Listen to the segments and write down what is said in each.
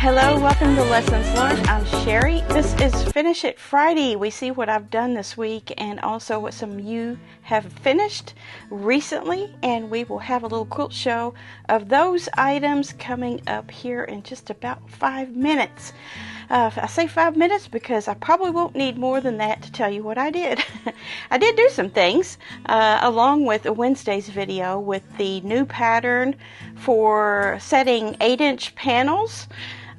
Hello, welcome to Lessons Learned. I'm Sherry. This is Finish It Friday. We see what I've done this week and also what some of you have finished recently, and we will have a little quilt show of those items coming up here in just about 5 minutes. I say 5 minutes because I probably won't need more than that to tell you what I did. I did do some things along with Wednesday's video with the new pattern for setting 8-inch panels.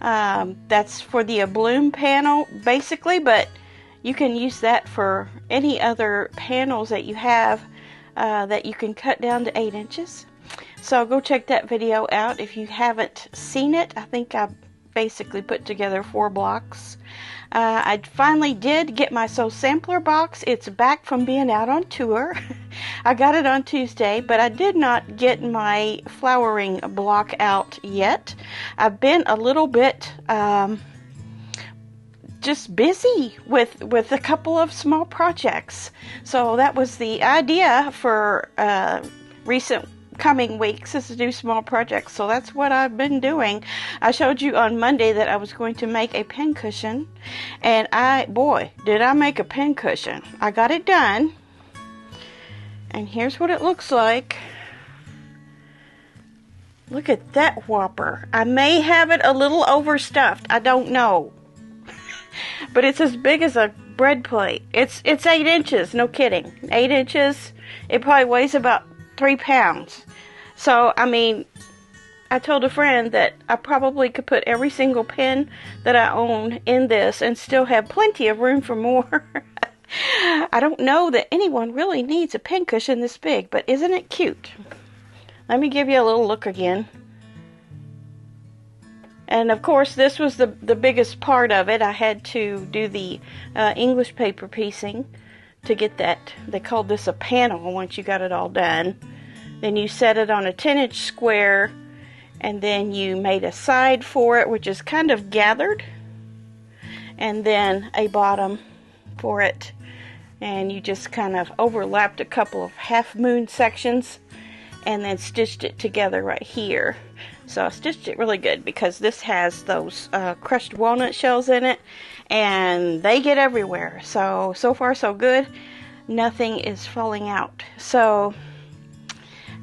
That's for the bloom panel basically, but you can use that for any other panels that you have that you can cut down to 8 inches. So go check that video out if you haven't seen it. I think I basically put together 4 blocks. I finally did get my Sew Sampler box. It's back from being out on tour. I got it on Tuesday, but I did not get my flowering block out yet. I've been a little bit just busy with a couple of small projects. So that was the idea for recent coming weeks, is to do small projects. So that's what I've been doing. I showed you on Monday that I was going to make a pincushion, and boy, did I make a pincushion. I got it done, and here's what it looks like. Look at that whopper. I may have it a little overstuffed, I don't know. But it's as big as a bread plate. It's 8 inches, no kidding. 8 inches. It probably weighs about 3 pounds. So, I mean, I told a friend that I probably could put every single pin that I own in this and still have plenty of room for more. I don't know that anyone really needs a pincushion this big, but isn't it cute? Let me give you a little look again. And of course, this was the biggest part of it. I had to do the English paper piecing to get that. They called this a panel once you got it all done. Then you set it on a 10-inch square, and then you made a side for it, which is kind of gathered, and then a bottom for it. And you just kind of overlapped a couple of half-moon sections and then stitched it together right here. So I stitched it really good because this has those crushed walnut shells in it, and they get everywhere. So far so good. Nothing is falling out. So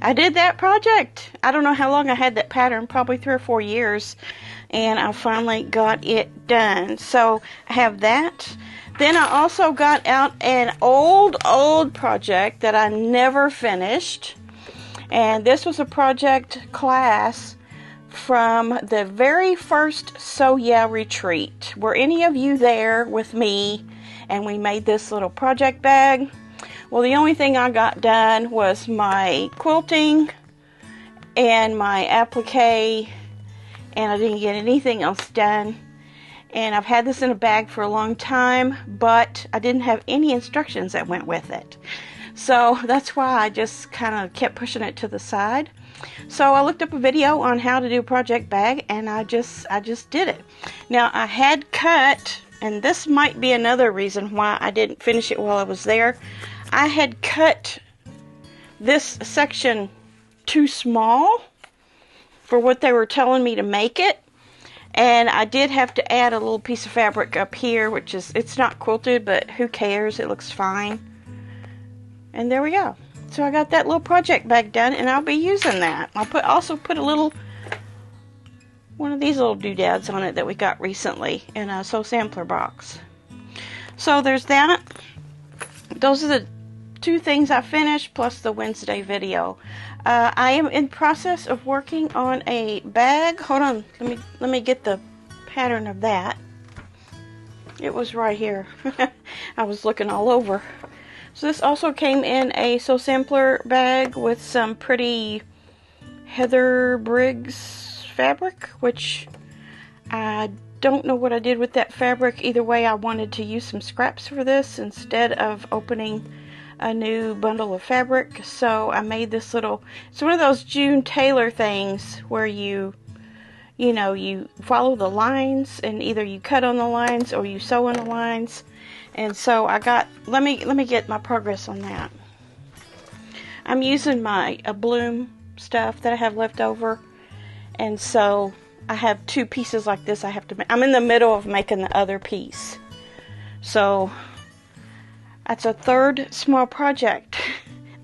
I did that project. I don't know how long I had that pattern, probably 3 or 4 years, and I finally got it done. So I have that. Then I also got out an old project that I never finished, and this was a project class from the very first Sew Yeah retreat. Were any of you there with me? And we made this little project bag. Well, the only thing I got done was my quilting and my applique, and I didn't get anything else done. And I've had this in a bag for a long time, but I didn't have any instructions that went with it. So that's why I just kind of kept pushing it to the side. So I looked up a video on how to do a project bag, and I just did it. Now I had cut, and this might be another reason why I didn't finish it while I was there. I had cut this section too small for what they were telling me to make it. And I did have to add a little piece of fabric up here, which is, it's not quilted, but who cares? It looks fine. And there we go. So I got that little project bag done, and I'll be using that. I'll also put a little, one of these little doodads on it that we got recently in a Sew Sampler box. So there's that. Those are the 2 things I finished, plus the Wednesday video. I am in process of working on a bag. Hold on, let me get the pattern of that. It was right here. I was looking all over. So this also came in a Sew Sampler bag with some pretty Heather Briggs fabric, which I don't know what I did with that fabric. Either way, I wanted to use some scraps for this instead of opening a new bundle of fabric. So I made this little, it's one of those June Taylor things where you follow the lines, and either you cut on the lines or you sew on the lines. And so I got, let me get my progress on that. I'm using my bloom stuff that I have left over, and so I have two pieces like this I have to make. I'm in the middle of making the other piece. So that's a third small project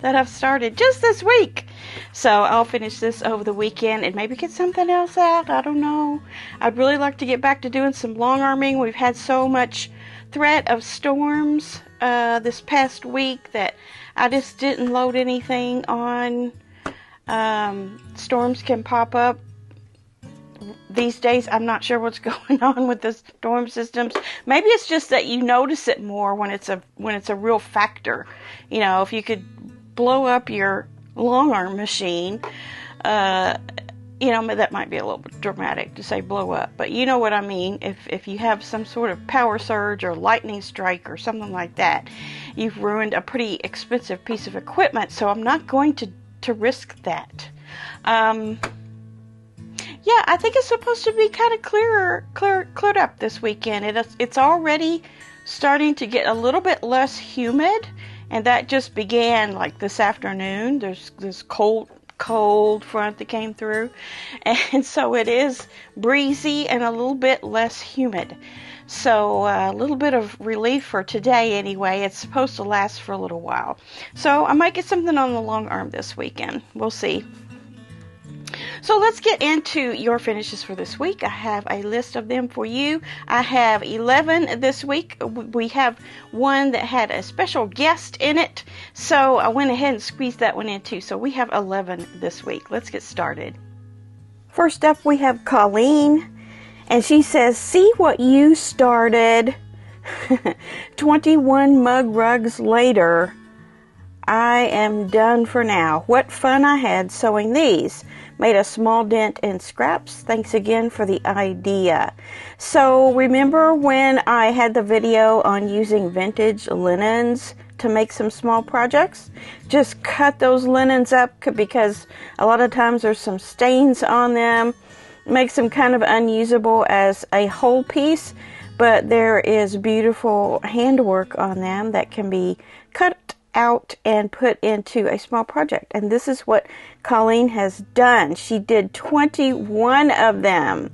that I've started just this week. So I'll finish this over the weekend and maybe get something else out. I don't know. I'd really like to get back to doing some long arming. We've had so much threat of storms this past week that I just didn't load anything on. Storms can pop up these days. I'm not sure what's going on with the storm systems. Maybe it's just that you notice it more when it's a real factor. You know, if you could blow up your long arm machine, you know, that might be a little bit dramatic to say blow up, but you know what I mean. If you have some sort of power surge or lightning strike or something like that, you've ruined a pretty expensive piece of equipment. So I'm not going to risk that. Yeah, I think it's supposed to be kind of cleared up this weekend. It's already starting to get a little bit less humid, and that just began like this afternoon. There's this cold front that came through, and so it is breezy and a little bit less humid. So a little bit of relief for today anyway. It's supposed to last for a little while. So I might get something on the long arm this weekend. We'll see. So let's get into your finishes for this week. I have a list of them for you. I have 11 this week. We have one that had a special guest in it, so I went ahead and squeezed that one in too. So we have 11 this week. Let's get started. First up, we have Colleen, and she says, "See what you started." 21 mug rugs later, I am done for now. What fun I had sewing these. Made a small dent in scraps. Thanks again for the idea. So remember when I had the video on using vintage linens to make some small projects? Just cut those linens up because a lot of times there's some stains on them. Makes them kind of unusable as a whole piece, but there is beautiful handwork on them that can be cut out and put into a small project. And this is what Colleen has done. She did 21 of them.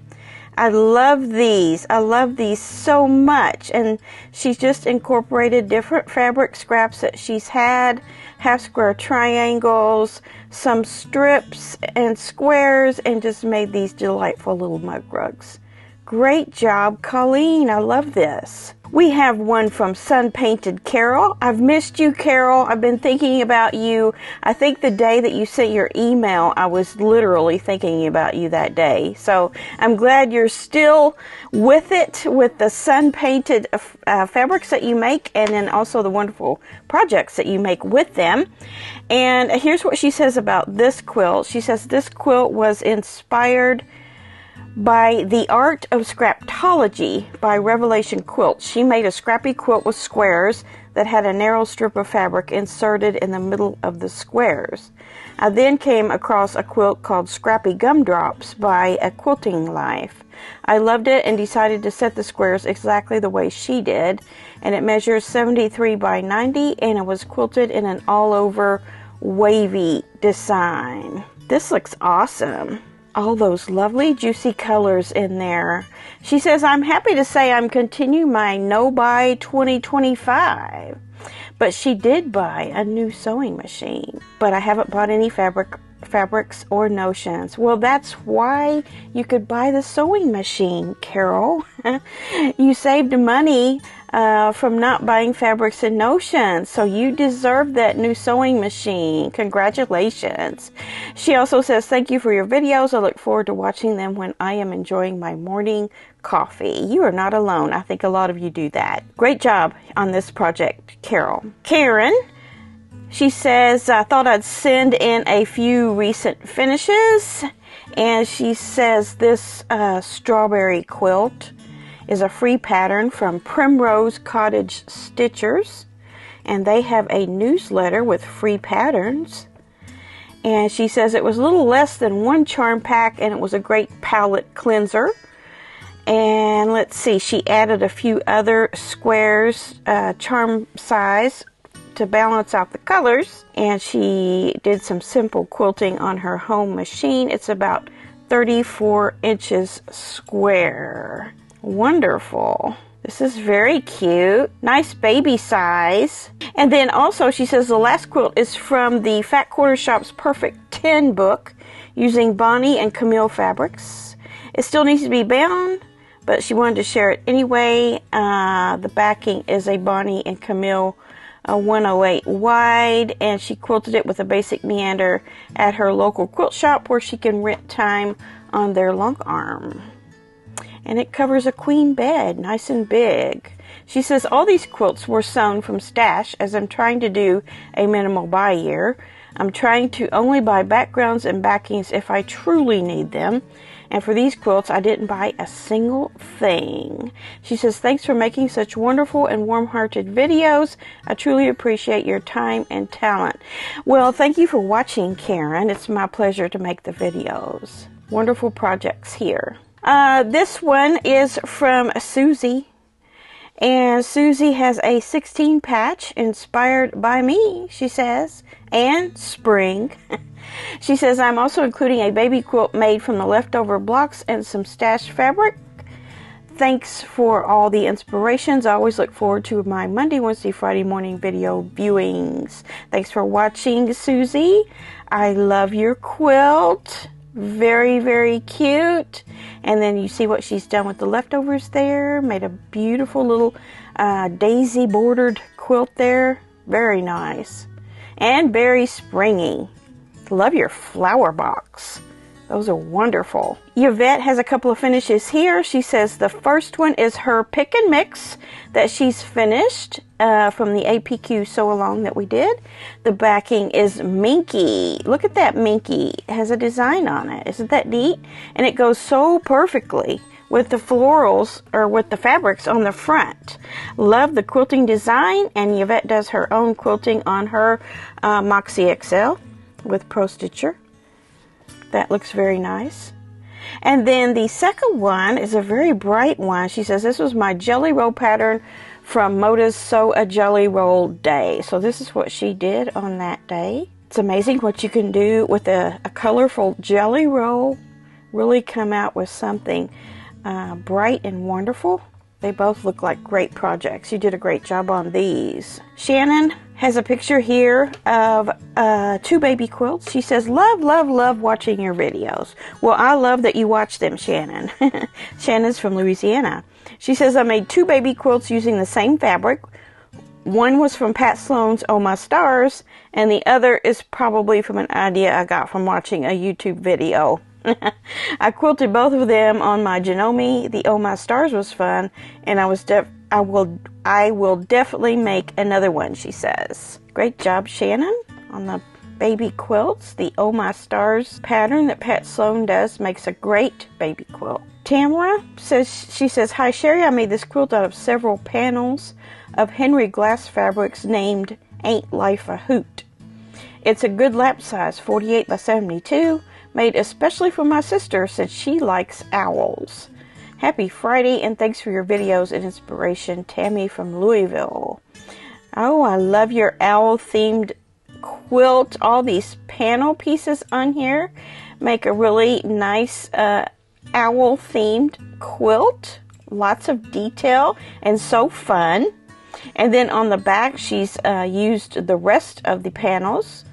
I love these. I love these so much. And she's just incorporated different fabric scraps that she's had, half square triangles, some strips and squares, and just made these delightful little mug rugs. Great job, Colleen. I love this. We have one from Sun Painted Carol. I've missed you, Carol. I've been thinking about you. I think the day that you sent your email, I was literally thinking about you that day. So I'm glad you're still with it, with the sun painted fabrics that you make, and then also the wonderful projects that you make with them. And here's what she says about this quilt. She says this quilt was inspired by The Art of Scraptology by Revelation Quilt. She made a scrappy quilt with squares that had a narrow strip of fabric inserted in the middle of the squares. I then came across a quilt called Scrappy Gumdrops by A Quilting Life. I loved it and decided to set the squares exactly the way she did, and it measures 73 by 90, and it was quilted in an all-over wavy design. This looks awesome. All those lovely juicy colors in there. She says, I'm happy to say I'm continuing my no-buy 2025. But she did buy a new sewing machine. But I haven't bought any fabrics or notions. Well, that's why you could buy the sewing machine, Carol. You saved money from not buying fabrics and notions, so you deserve that new sewing machine. Congratulations. She also says, thank you for your videos. I look forward to watching them when I am enjoying my morning coffee. You are not alone. I think a lot of you do that. Great job on this project, Carol. Karen, she says, I thought I'd send in a few recent finishes, and she says this strawberry quilt is a free pattern from Primrose Cottage Stitchers, and they have a newsletter with free patterns. And she says it was a little less than one charm pack, and it was a great palette cleanser. And let's see, she added a few other squares, charm size, to balance out the colors, and she did some simple quilting on her home machine. It's about 34 inches square. Wonderful. This is very cute. Nice baby size. And then also she says the last quilt is from the Fat Quarter Shop's Perfect 10 book using Bonnie and Camille fabrics. It still needs to be bound, but she wanted to share it anyway. The backing is a Bonnie and Camille 108 wide, and she quilted it with a basic meander at her local quilt shop where she can rent time on their Longarmer. And it covers a queen bed, nice and big. She says all these quilts were sewn from stash as I'm trying to do a minimal buy year. I'm trying to only buy backgrounds and backings if I truly need them. And for these quilts, I didn't buy a single thing. She says, thanks for making such wonderful and warm-hearted videos. I truly appreciate your time and talent. Well, thank you for watching, Karen. It's my pleasure to make the videos. Wonderful projects here. This one is from Susie. And Susie has a 16 patch inspired by me, she says, and spring. She says, I'm also including a baby quilt made from the leftover blocks and some stashed fabric. Thanks for all the inspirations. I always look forward to my Monday, Wednesday, Friday morning video viewings. Thanks for watching, Susie. I love your quilt. Very, very cute. And then you see what she's done with the leftovers there. Made a beautiful little daisy bordered quilt there. Very nice. And very springy. Love your flower box. Those are wonderful. Yvette has a couple of finishes here. She says the first one is her pick and mix that she's finished from the APQ sew along that we did. The backing is minky. Look at that minky. It has a design on it. Isn't that neat? And it goes so perfectly with the florals or with the fabrics on the front. Love the quilting design, and Yvette does her own quilting on her Moxie XL with Pro Stitcher. That looks very nice. And then the second one is a very bright one. She says, this was my jelly roll pattern from Moda's Sew a Jelly Roll Day. So this is what she did on that day. It's amazing what you can do with a colorful jelly roll. Really come out with something bright and wonderful. They both look like great projects. You did a great job on these. Shannon has a picture here of 2 baby quilts. She says, love, love, love watching your videos. Well, I love that you watch them, Shannon. Shannon's from Louisiana. She says, I made 2 baby quilts using the same fabric. One was from Pat Sloan's Oh My Stars, and the other is probably from an idea I got from watching a YouTube video. I quilted both of them on my Janome. The Oh My Stars was fun, and I will definitely make another one, she says. Great job, Shannon, on the baby quilts. The Oh My Stars pattern that Pat Sloan does makes a great baby quilt. Tamara says, hi Sherry, I made this quilt out of several panels of Henry Glass fabrics named Ain't Life a Hoot. It's a good lap size, 48 by 72. Made especially for my sister since she likes owls. Happy Friday, and thanks for your videos and inspiration, Tammy from Louisville. Oh, I love your owl-themed quilt. All these panel pieces on here make a really nice owl-themed quilt. Lots of detail and so fun. And then on the back, she's used the rest of the panels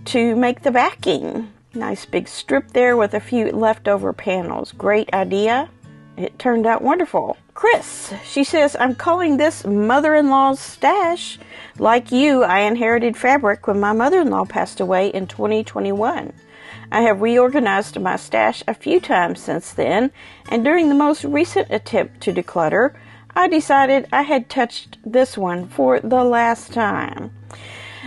to make the backing. Nice big strip there with a few leftover panels. Great idea. It turned out wonderful. Chris, she says, I'm calling this mother-in-law's stash. Like you, I inherited fabric when my mother-in-law passed away in 2021. I have reorganized my stash a few times since then, and during the most recent attempt to declutter, I decided I had touched this one for the last time.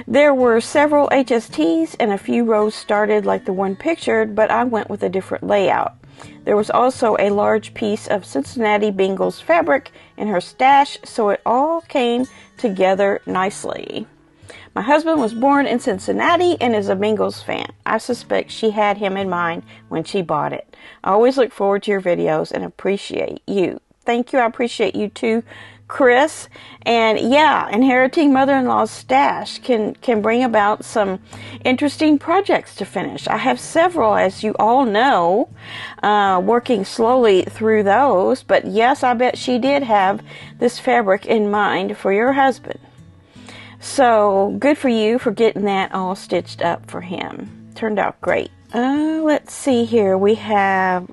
There were several HSTs and a few rows started like the one pictured, but I went with a different layout. There was also a large piece of Cincinnati Bengals fabric in her stash, so it all came together nicely. My husband was born in Cincinnati and is a Bengals fan. I suspect she had him in mind when she bought it. I always look forward to your videos and appreciate you. Thank you. I appreciate you too, Chris. And yeah, inheriting mother-in-law's stash can bring about some interesting projects to finish. I have several, as you all know, working slowly through those. But yes, I bet she did have this fabric in mind for your husband. So good for you for getting that all stitched up for him. Turned out great. Let's see here. We have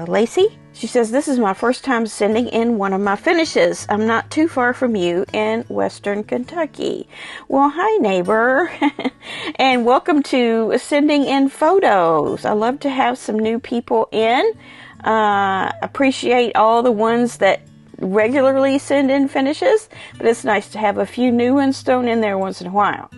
Lacey. She says, this is my first time sending in one of my finishes. I'm not too far from you in Western Kentucky. Well, hi, neighbor. And welcome to sending in photos. I love to have some new people in. Appreciate all the ones that regularly send in finishes, but it's nice to have a few new ones thrown in there once in a while.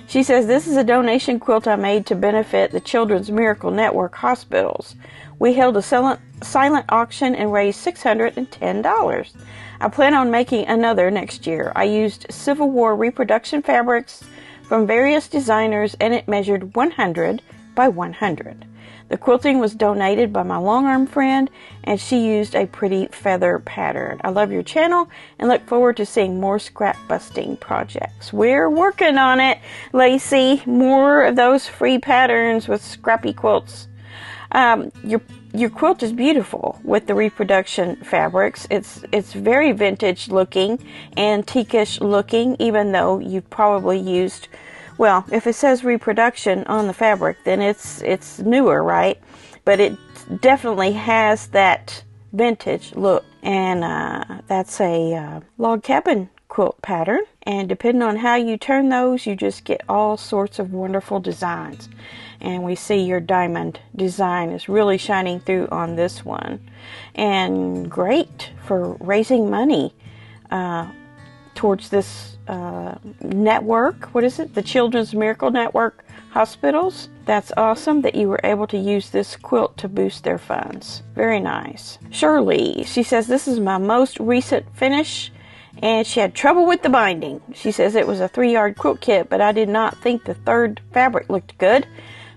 She says, this is a donation quilt I made to benefit the Children's Miracle Network hospitals. We held a silent auction and raised $610. I plan on making another next year. I used Civil War reproduction fabrics from various designers, and it measured 100 by 100. The quilting was donated by my Longarm friend, and she used a pretty feather pattern. I love your channel and look forward to seeing more scrap busting projects. We're working on it, Lacey. More of those free patterns with scrappy quilts. Your quilt is beautiful with the reproduction fabrics. It's very vintage looking, antique-ish looking, even though you've probably used, well, if it says reproduction on the fabric, then it's newer, right? But it definitely has that vintage look. And that's a log cabin quilt pattern. And depending on how you turn those, you just get all sorts of wonderful designs. And we see your diamond design is really shining through on this one. And great for raising money towards this network. What is it? The Children's Miracle Network hospitals. That's awesome that you were able to use this quilt to boost their funds. Very nice. Shirley, she says, this is my most recent finish, and she had trouble with the binding. She says it was a 3-yard quilt kit, but I did not think the third fabric looked good,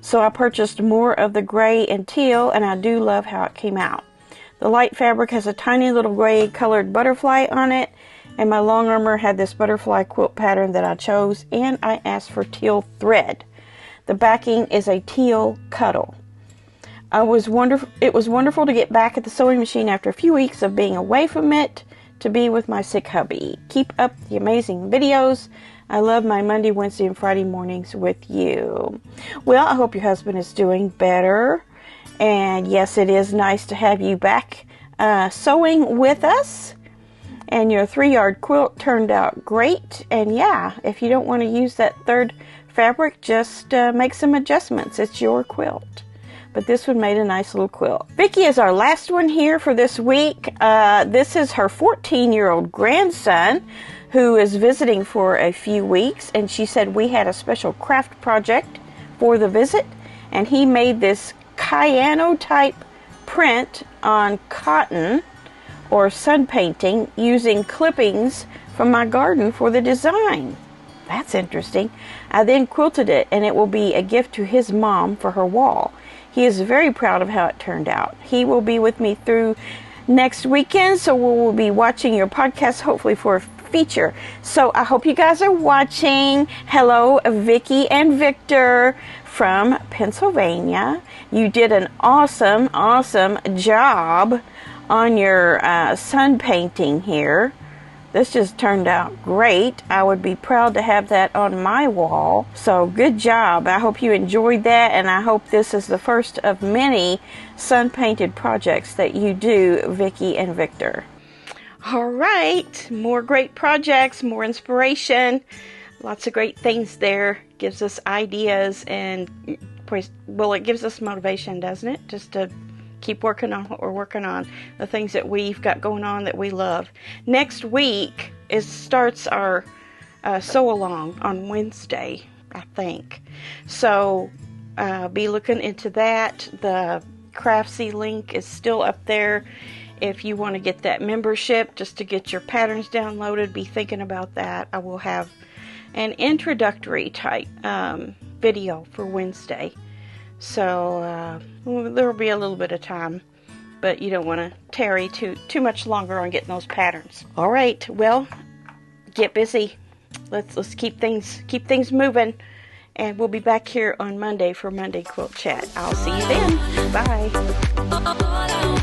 so I purchased more of the gray and teal, and I do love how it came out. The light fabric has a tiny little gray colored butterfly on it, and my Longarmer had this butterfly quilt pattern that I chose, and I asked for teal thread. The backing is a teal cuddle. It was wonderful to get back at the sewing machine after a few weeks of being away from it to be with my sick hubby. Keep up the amazing videos. I love my Monday, Wednesday, and Friday mornings with you. Well, I hope your husband is doing better. And yes, it is nice to have you back sewing with us. And your 3-yard quilt turned out great. And yeah, if you don't want to use that third fabric, just make some adjustments. It's your quilt. But this one made a nice little quilt. Vicki is our last one here for this week. This is her 14-year-old grandson who is visiting for a few weeks. And she said we had a special craft project for the visit. And he made this Cayano type print on cotton or sun painting using clippings from my garden for the design. That's interesting. I then quilted it, and it will be a gift to his mom for her wall. He is very proud of how it turned out. He will be with me through next weekend, so we will be watching your podcast, hopefully for a feature. So I hope you guys are watching. Hello, Vicki and Victor from Pennsylvania. You did an awesome job on your sun painting here. This just turned out great. I would be proud to have that on my wall. So good job. I hope you enjoyed that, and I hope this is the first of many sun painted projects that you do, Vicki and Victor. All right, more great projects, more inspiration, lots of great things there. Gives us ideas, and well, it gives us motivation, doesn't it? Just to keep working on what we're working on, the things that we've got going on that we love. Next week starts our sew along on Wednesday, I think. So be looking into that. The Craftsy link is still up there. If you want to get that membership just to get your patterns downloaded, be thinking about that. I will have an introductory type video for Wednesday. So there will be a little bit of time but you don't want to tarry too much longer on getting those patterns. All right, well, get busy. Let's keep things moving, and we'll be back here on Monday for Monday Quilt Chat. I'll see you then. Bye.